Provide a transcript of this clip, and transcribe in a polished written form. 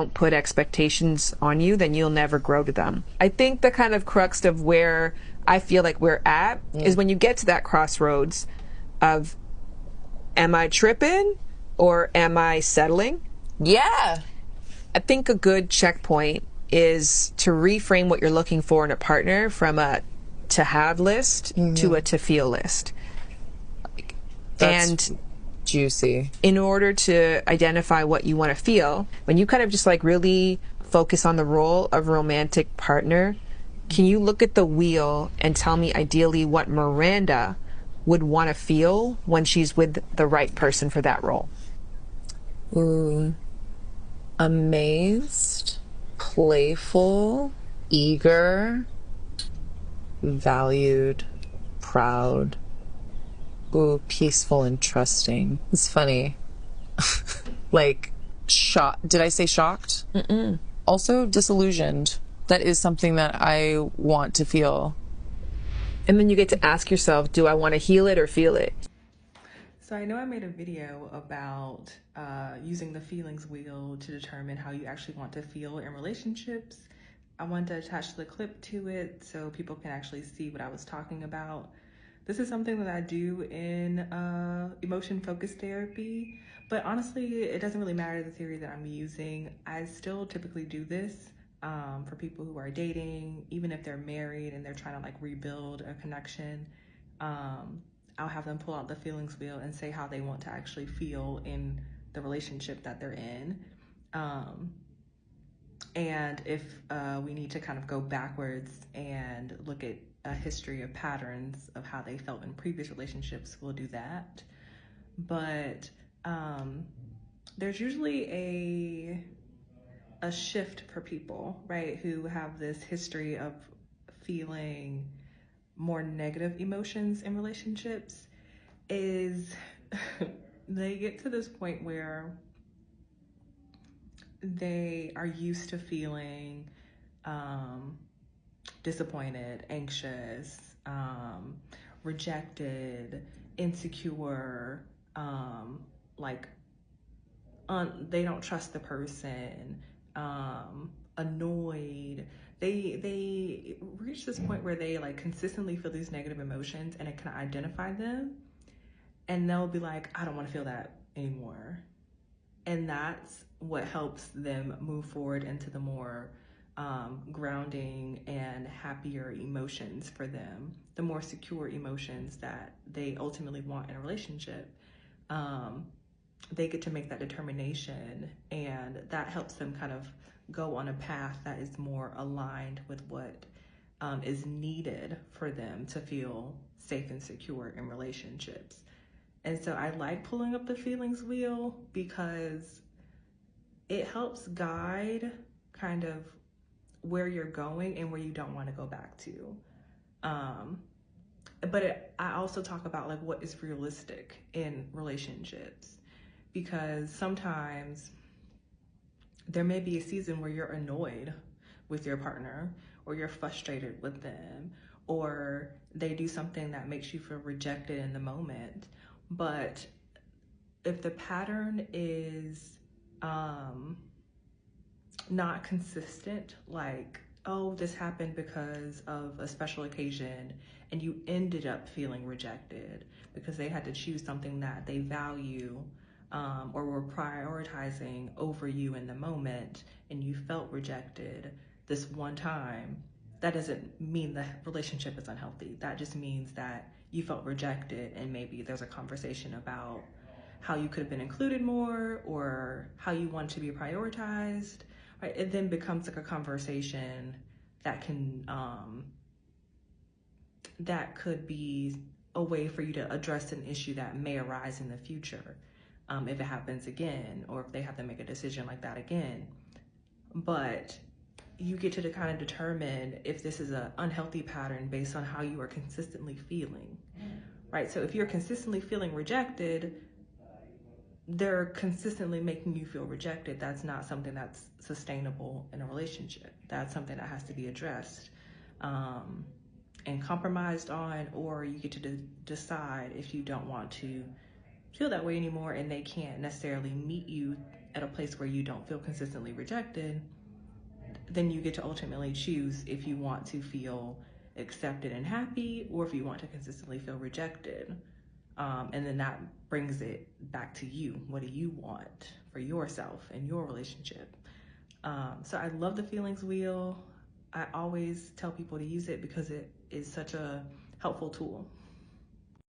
don't put expectations on you, then you'll never grow to them. I think the kind of crux of where I feel like we're at is when you get to that crossroads of, am I tripping or am I settling? Yeah. I think a good checkpoint is to reframe what you're looking for in a partner from a to have list to a to feel list. That's and juicy. in order to identify what you want to feel, when you kind of just like really focus on the role of romantic partner, can you look at the wheel and tell me ideally what Miranda would want to feel when she's with the right person for that role? Ooh. Amazed, playful, eager, valued, proud. Ooh, peaceful and trusting. It's funny. Like, shocked. Did I say shocked? Mm-mm. Also disillusioned. That is something that I want to feel. And then you get to ask yourself, do I want to heal it or feel it? So I know I made a video about using the feelings wheel to determine how you actually want to feel in relationships. I wanted to attach the clip to it so people can actually see what I was talking about. This is something that I do in emotion-focused therapy, but honestly, it doesn't really matter the theory that I'm using. I still typically do this for people who are dating, even if they're married and they're trying to like rebuild a connection. I'll have them pull out the feelings wheel and say how they want to actually feel in the relationship that they're in. And if we need to kind of go backwards and look at a history of patterns of how they felt in previous relationships, we'll do that. But there's usually a shift for people, right, who have this history of feeling more negative emotions in relationships, is they get to this point where they are used to feeling disappointed, anxious, rejected, insecure, like they don't trust the person, annoyed. They reach this point where they like consistently feel these negative emotions and it can identify them, and they'll be like, I don't want to feel that anymore. And that's what helps them move forward into the more grounding and happier emotions for them, the more secure emotions that they ultimately want in a relationship. They get to make that determination, and that helps them kind of go on a path that is more aligned with what is needed for them to feel safe and secure in relationships. And so I like pulling up the feelings wheel because it helps guide kind of where you're going and where you don't want to go back to. But I also talk about like what is realistic in relationships, because sometimes there may be a season where you're annoyed with your partner, or you're frustrated with them, or they do something that makes you feel rejected in the moment. But if the pattern is not consistent, like, oh, this happened because of a special occasion, and you ended up feeling rejected because they had to choose something that they value or were prioritizing over you in the moment, and you felt rejected this one time, that doesn't mean the relationship is unhealthy. That just means that you felt rejected, and maybe there's a conversation about how you could have been included more or how you want to be prioritized. Right? It then becomes like a conversation that can that could be a way for you to address an issue that may arise in the future, if it happens again, or if they have to make a decision like that again. But you get to kind of determine if this is an unhealthy pattern based on how you are consistently feeling, right? So if you're consistently feeling rejected, they're consistently making you feel rejected. That's not something that's sustainable in a relationship. That's something that has to be addressed and compromised on, or you get to decide if you don't want to feel that way anymore, and they can't necessarily meet you at a place where you don't feel consistently rejected, then you get to ultimately choose if you want to feel accepted and happy, or if you want to consistently feel rejected. And then that brings it back to you. What do you want for yourself and your relationship? So I love the feelings wheel. I always tell people to use it because it is such a helpful tool